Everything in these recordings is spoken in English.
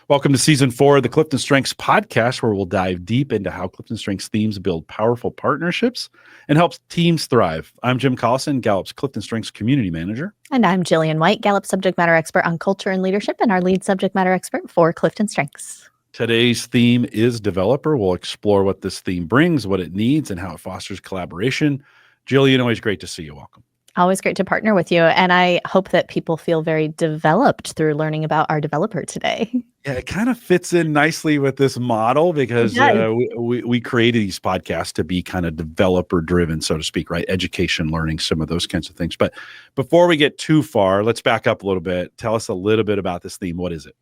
Welcome to Season 4 of the CliftonStrengths Podcast, where we'll dive deep into how CliftonStrengths themes build powerful partnerships and help teams thrive. I'm Jim Collison, Gallup's CliftonStrengths Community Manager. And I'm Jillian White, Gallup subject matter expert on culture and leadership, and our lead subject matter expert for CliftonStrengths. Today's theme is developer. We'll explore what this theme brings, what it needs, and how it fosters collaboration. Jillian, always great to see you. Welcome. Always great to partner with you. And I hope that people feel very developed through learning about our developer today. Yeah, it kind of fits in nicely with this model because we created these podcasts to be kind of developer driven, so to speak, right? Education, learning, some of those kinds of things. But before we get too far, let's back up a little bit. Tell us a little bit about this theme. What is it?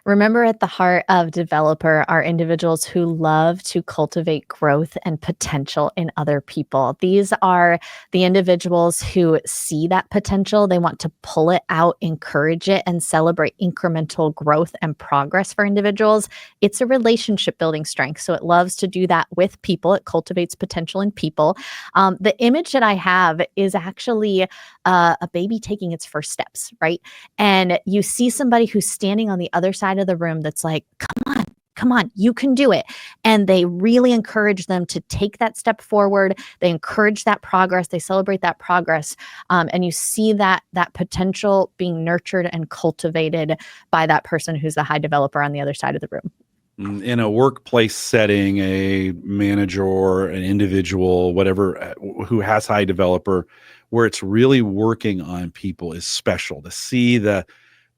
Remember, at the heart of developer are individuals who love to cultivate growth and potential in other people. These are the individuals who see that potential. They want to pull it out, encourage it, and celebrate incremental growth and progress for individuals. It's a relationship building strength. So it loves to do that with people. It cultivates potential in people. The image that I have is actually a baby taking its first steps, right? And you see somebody who's standing on the other side of the room that's like, come on, you can do it. And they really encourage them to take that step forward. They encourage that progress. They celebrate that progress. And you see that potential being nurtured and cultivated by that person who's the high developer on the other side of the room. In a workplace setting, a manager or an individual, whatever, who has high developer, where it's really working on people is special. To see the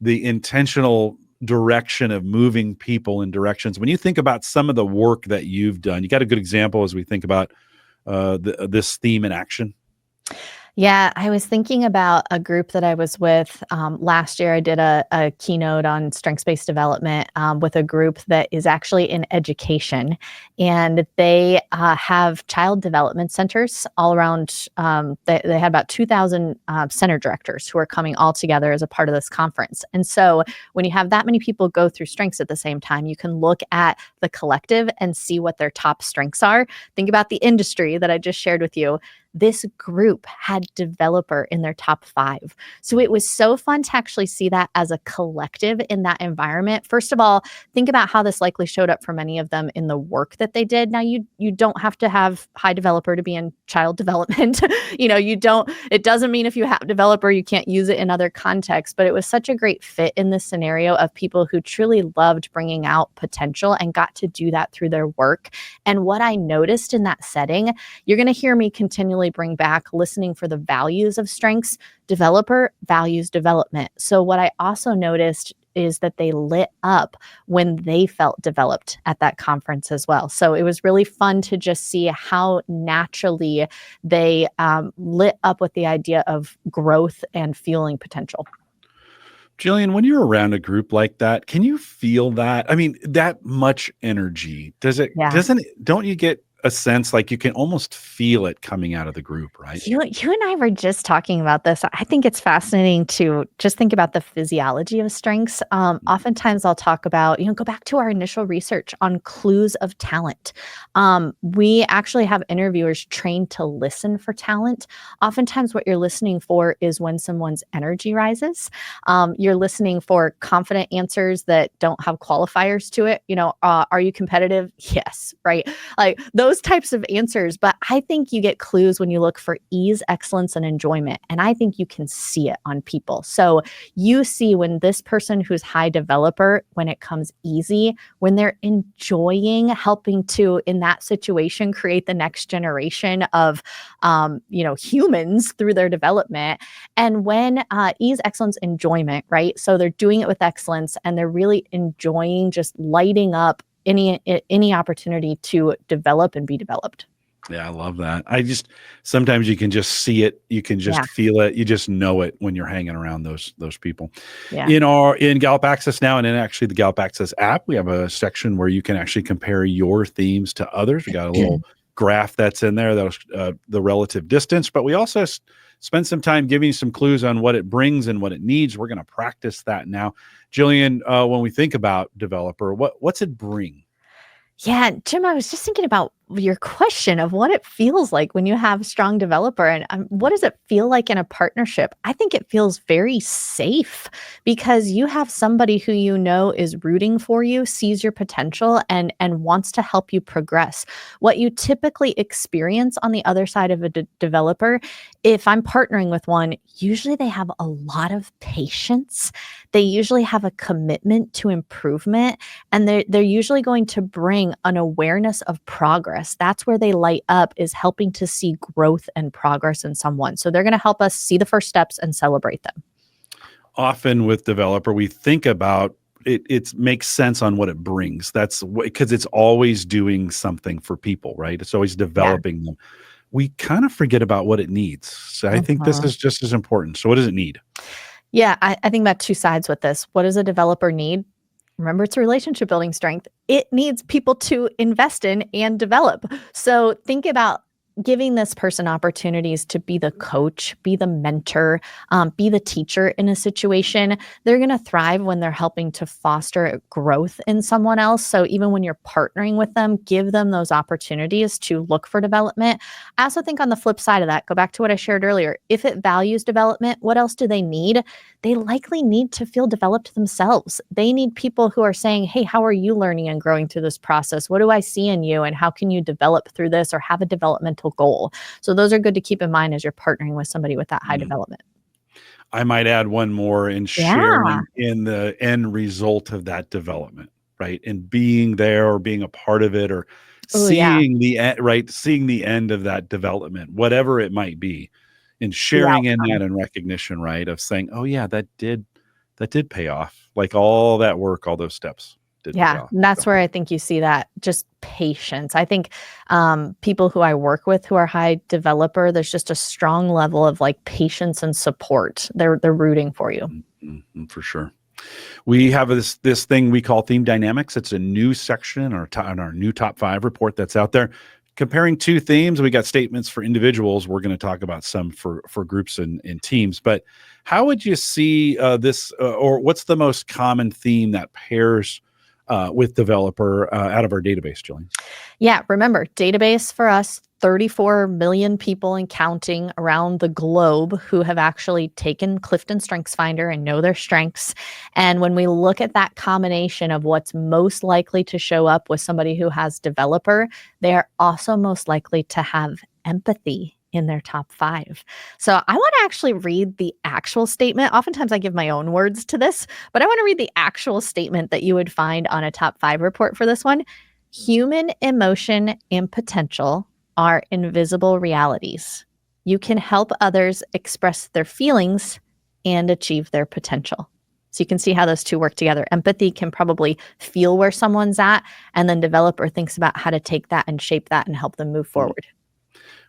intentional direction of moving people in directions. When you think about some of the work that you've done, you got a good example as we think about this theme in action? Yeah, I was thinking about a group that I was with last year. I did a keynote on strengths-based development with a group that is actually in education, and they have child development centers all around. They had about 2,000 center directors who are coming all together as a part of this conference. And so when you have that many people go through strengths at the same time, you can look at the collective and see what their top strengths are. Think about the industry that I just shared with you. This group had developer in their top 5. So it was so fun to actually see that as a collective in that environment. First of all, think about how this likely showed up for many of them in the work that they did. Now, you don't have to have high developer to be in child development. It doesn't mean if you have developer, you can't use it in other contexts, but it was such a great fit in this scenario of people who truly loved bringing out potential and got to do that through their work. And what I noticed in that setting, you're going to hear me continually bring back listening for the values of strengths. Developer values development. So what I also noticed is that they lit up when they felt developed at that conference as well. So it was really fun to just see how naturally they lit up with the idea of growth and fueling potential. Jillian, when you're around a group like that, can you feel that? I mean, that much energy, don't you get a sense like you can almost feel it coming out of the group, right? You and I were just talking about this. I think it's fascinating to just think about the physiology of strengths. Oftentimes I'll talk about, go back to our initial research on clues of talent. We actually have interviewers trained to listen for talent. Oftentimes what you're listening for is when someone's energy rises. You're listening for confident answers that don't have qualifiers to it. Are you competitive? Yes, right? Like those types of answers. But I think you get clues when you look for ease, excellence, and enjoyment. And I think you can see it on people. So you see when this person who's high developer, when it comes easy, when they're enjoying helping to, in that situation, create the next generation of, humans through their development. And when ease, excellence, enjoyment, right? So they're doing it with excellence and they're really enjoying just lighting up any opportunity to develop and be developed. Yeah, I love that. Sometimes you can just see it, you can just feel it, you just know it when you're hanging around those people. Yeah. In Gallup Access now, and in actually the Gallup Access app, we have a section where you can actually compare your themes to others. We got a little graph that's in there, that's the relative distance, but we also spend some time giving you some clues on what it brings and what it needs. We're going to practice that now. Jillian, when we think about developer, what's it bring? Yeah, Jim, I was just thinking about your question of what it feels like when you have a strong developer and what does it feel like in a partnership? I think it feels very safe because you have somebody who you know is rooting for you, sees your potential, and wants to help you progress. What you typically experience on the other side of a developer, if I'm partnering with one, usually they have a lot of patience. They usually have a commitment to improvement, and they're usually going to bring an awareness of progress. That's where they light up, is helping to see growth and progress in someone. So they're going to help us see the first steps and celebrate them. Often with developer, we think about it. It makes sense on what it brings. That's because it's always doing something for people, right? It's always developing them. We kind of forget about what it needs. So I think this is just as important. So what does it need? Yeah, I think about two sides with this. What does a developer need? Remember, it's a relationship building strength. It needs people to invest in and develop. So think about giving this person opportunities to be the coach, be the mentor, be the teacher in a situation. They're going to thrive when they're helping to foster growth in someone else. So even when you're partnering with them, give them those opportunities to look for development. I also think on the flip side of that, go back to what I shared earlier. If it values development, what else do they need? They likely need to feel developed themselves. They need people who are saying, hey, how are you learning and growing through this process? What do I see in you? And how can you develop through this or have a developmental goal? So those are good to keep in mind as you're partnering with somebody with that high development. I might add one more in sharing in the end result of that development, right? And being there or being a part of it or seeing the end, seeing the end of that development, whatever it might be, and sharing in that and recognition, right? Of saying, oh yeah, that did pay off. Like all that work, all those steps. And that's where I think you see that just patience. I think people who I work with who are high developer, there's just a strong level of like patience and support. They're rooting for you. For sure. We have this thing we call theme dynamics. It's a new section in our new top 5 report that's out there. Comparing 2 themes, we got statements for individuals. We're going to talk about some for groups and teams. But how would you see this, or what's the most common theme that pairs with developer out of our database, Jillian? Yeah, remember, database for us, 34 million people and counting around the globe who have actually taken CliftonStrengths Finder and know their strengths. And when we look at that combination of what's most likely to show up with somebody who has developer, they are also most likely to have empathy in their top 5. So I want to actually read the actual statement. Oftentimes I give my own words to this, but I want to read the actual statement that you would find on a top 5 report for this one. Human emotion and potential are invisible realities. You can help others express their feelings and achieve their potential. So you can see how those two work together. Empathy can probably feel where someone's at, and then developer thinks about how to take that and shape that and help them move forward.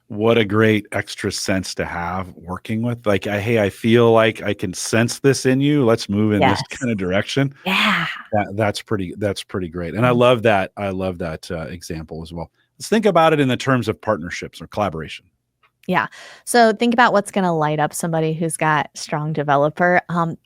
What a great extra sense to have working with. Like, hey, I feel like I can sense this in you. Let's move in this kind of direction. Yeah. That's pretty great. And I love that. Example as well. Let's think about it in the terms of partnerships or collaboration. Yeah. So think about what's going to light up somebody who's got strong developer.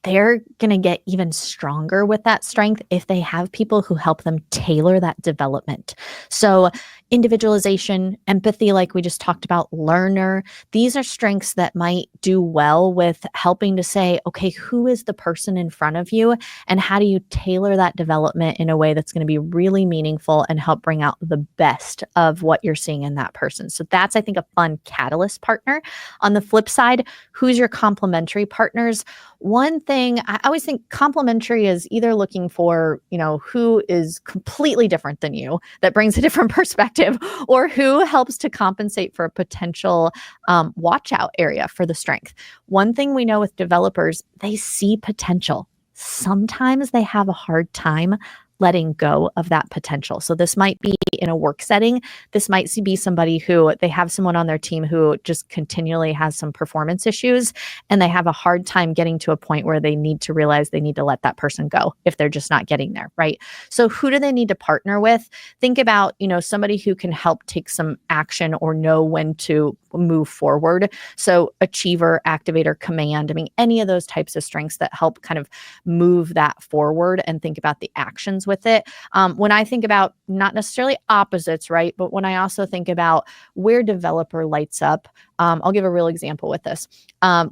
They're going to get even stronger with that strength if they have people who help them tailor that development. So individualization, empathy, like we just talked about, learner, these are strengths that might do well with helping to say, okay, who is the person in front of you and how do you tailor that development in a way that's going to be really meaningful and help bring out the best of what you're seeing in that person. So that's, I think, a fun catalyst partner. On the flip side, who's your complementary partners? One thing I always think complementary is either looking for, who is completely different than you that brings a different perspective, or who helps to compensate for a potential watch out area for the strength. One thing we know with developers, they see potential. Sometimes they have a hard time letting go of that potential. So this might be in a work setting. This might be somebody who they have someone on their team who just continually has some performance issues, and they have a hard time getting to a point where they need to realize they need to let that person go if they're just not getting there, right? So who do they need to partner with? Think about, somebody who can help take some action or know when to move forward. So achiever, activator, command, any of those types of strengths that help kind of move that forward and think about the actions with it. When I think about not necessarily opposites, right? But when I also think about where developer lights up, I'll give a real example with this.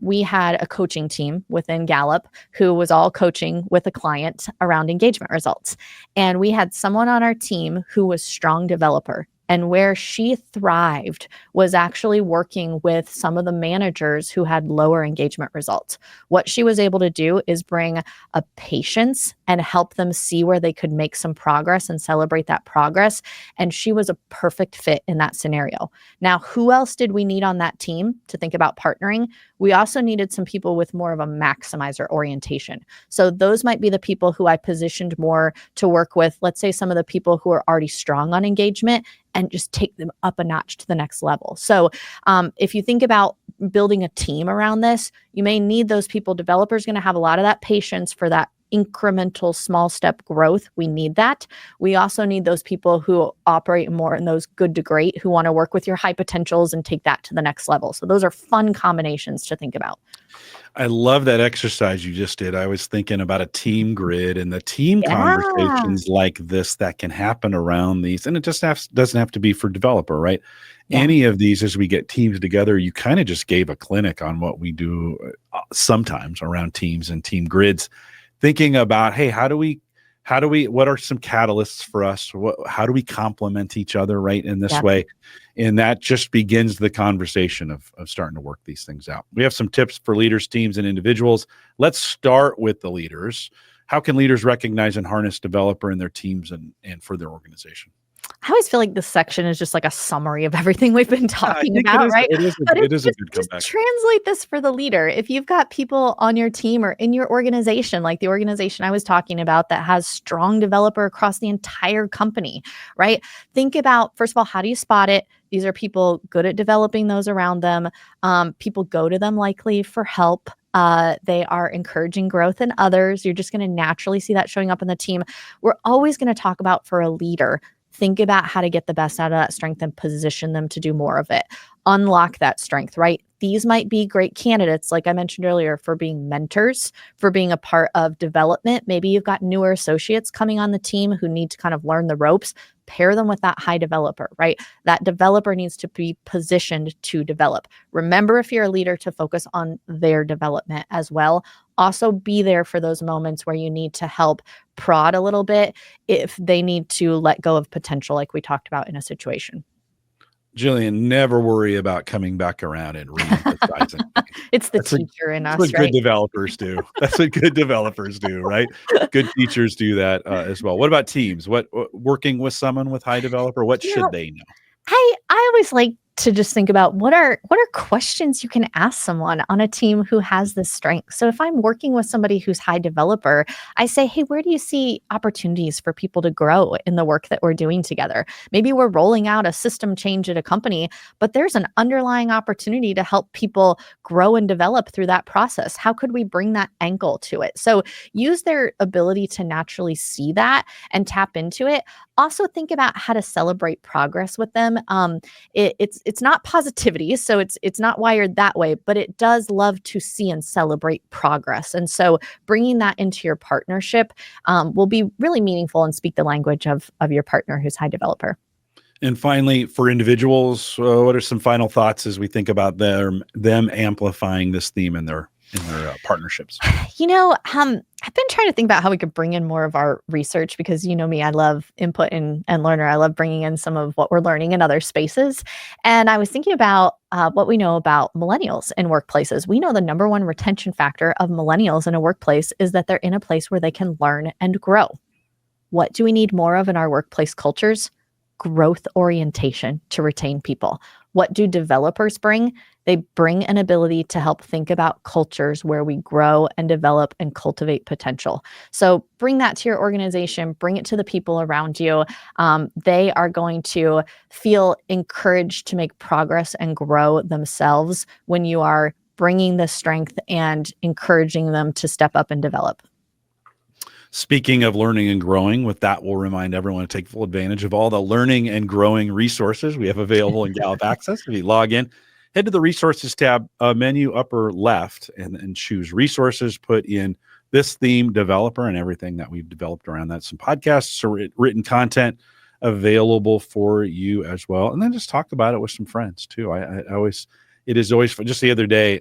We had a coaching team within Gallup who was all coaching with a client around engagement results. And we had someone on our team who was strong developer. And where she thrived was actually working with some of the managers who had lower engagement results. What she was able to do is bring a patience and help them see where they could make some progress and celebrate that progress. And she was a perfect fit in that scenario. Now, who else did we need on that team to think about partnering? We also needed some people with more of a maximizer orientation. So those might be the people who I positioned more to work with, let's say some of the people who are already strong on engagement and just take them up a notch to the next level. So if you think about building a team around this, you may need those people. Developers going to have a lot of that patience for that incremental small step growth. We need that. We also need those people who operate more in those good to great, who want to work with your high potentials and take that to the next level. So those are fun combinations to think about. I love that exercise you just did. I was thinking about a team grid and the team conversations like this that can happen around these. And it just doesn't have to be for developer, right? Yeah. Any of these, as we get teams together, you kind of just gave a clinic on what we do sometimes around teams and team grids, thinking about, hey, what are some catalysts for us? How do we complement each other, right, in this way? And that just begins the conversation of starting to work these things out. We have some tips for leaders, teams, and individuals. Let's start with the leaders. How can leaders recognize and harness developer in their teams and for their organization? I always feel like this section is just like a summary of everything we've been talking about, right? It is a good comeback. Translate this for the leader. If you've got people on your team or in your organization, like the organization I was talking about that has strong developer across the entire company, right? Think about, first of all, how do you spot it? These are people good at developing those around them. People go to them likely for help. They are encouraging growth in others. You're just going to naturally see that showing up in the team. We're always going to talk about, for a leader, think about how to get the best out of that strength and position them to do more of it. Unlock that strength, right? These might be great candidates, like I mentioned earlier, for being mentors, for being a part of development. Maybe you've got newer associates coming on the team who need to kind of learn the ropes. Pair them with that high developer, right? That developer needs to be positioned to develop. Remember, if you're a leader, to focus on their development as well. Also be there for those moments where you need to help prod a little bit if they need to let go of potential, like we talked about in a situation. Jillian, never worry about coming back around and re-emphasizing. It's the teacher in us, right? That's what right? Good developers do. That's what good developers do, right? Good teachers do that as well. What about teams? What working with someone with high developer, what should they know? I always like to just think about what are questions you can ask someone on a team who has this strength. So if I'm working with somebody who's high developer, I say, hey, where do you see opportunities for people to grow in the work that we're doing together? Maybe we're rolling out a system change at a company, but there's an underlying opportunity to help people grow and develop through that process. How could we bring that angle to it? So use their ability to naturally see that and tap into it. Also think about how to celebrate progress with them. It's not positivity, so it's not wired that way, but it does love to see and celebrate progress. And so bringing that into your partnership will be really meaningful and speak the language of your partner who's high developer. And finally, for individuals, what are some final thoughts as we think about them amplifying this theme in their partnerships? I've been trying to think about how we could bring in more of our research, because you know me, I love input and learner. I love bringing in some of what we're learning in other spaces. And I was thinking about what we know about millennials in workplaces. We know the number one retention factor of millennials in a workplace is that they're in a place where they can learn and grow. What do we need more of in our workplace cultures? Growth orientation to retain people. What do developers bring? They bring an ability to help think about cultures where we grow and develop and cultivate potential. So bring that to your organization, bring it to the people around you. They are going to feel encouraged to make progress and grow themselves when you are bringing the strength and encouraging them to step up and develop. Speaking of learning and growing, with that, we'll remind everyone to take full advantage of all the learning and growing resources we have available in Gallup Access. If you log in, head to the resources tab menu upper left and choose resources, put in this theme developer and everything that we've developed around that. Some podcasts or written content available for you as well. And then just talk about it with some friends too. It is always fun. Just the other day,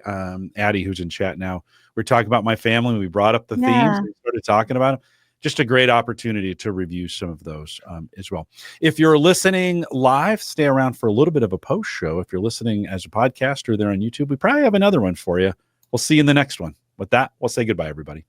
Addie, who's in chat now, we're talking about my family. We brought up the themes. We started talking about them. Just a great opportunity to review some of those as well. If you're listening live, stay around for a little bit of a post show. If you're listening as a podcast or there on YouTube, we probably have another one for you. We'll see you in the next one. With that, we'll say goodbye, everybody.